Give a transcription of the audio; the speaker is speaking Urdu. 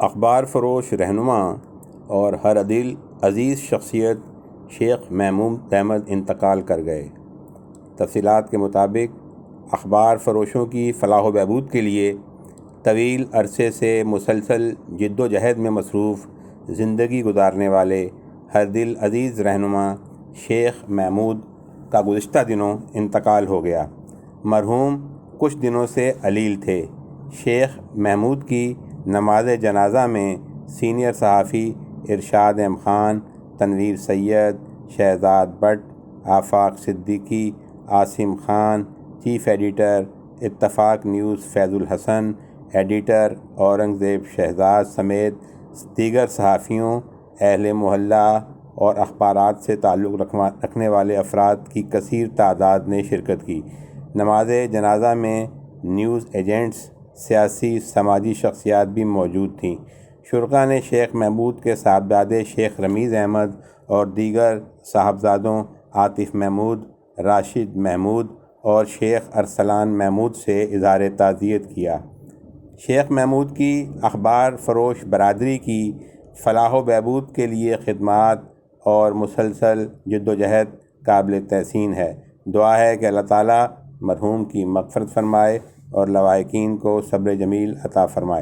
اخبار فروش رہنما اور ہر دل عزیز شخصیت شیخ محمود احمد انتقال کر گئے۔ تفصیلات کے مطابق اخبار فروشوں کی فلاح و بہبود کے لیے طویل عرصے سے مسلسل جد و جہد میں مصروف زندگی گزارنے والے ہر دل عزیز رہنما شیخ محمود کا گزشتہ دنوں انتقال ہو گیا۔ مرحوم کچھ دنوں سے علیل تھے۔ شیخ محمود کی نماز جنازہ میں سینئر صحافی Irshad Ahmed Khan, Tanveer Syed, Shahzad Butt, Afaq Siddiqui, Asim Khan, chief editor Ittefaq news Faiz ul-Hassan, editor Aurangzeb Shahzad سمیت دیگر صحافیوں، اہل محلہ اور اخبارات سے تعلق رکھنے والے افراد کی کثیر تعداد نے شرکت کی۔ نماز جنازہ میں نیوز ایجنٹس، سیاسی سماجی شخصیات بھی موجود تھیں۔ شرکاء نے شیخ محمود کے صاحبزادے شیخ رمیز احمد اور دیگر صاحبزادوں عاطف محمود، راشد محمود اور شیخ ارسلان محمود سے اظہار تعزیت کیا۔ شیخ محمود کی اخبار فروش برادری کی فلاح و بہبود کے لیے خدمات اور مسلسل جد و جہد قابل تحسین ہے۔ دعا ہے کہ اللہ تعالیٰ مرحوم کی مغفرت فرمائے اور لواحقین کو صبر جمیل عطا فرمائے۔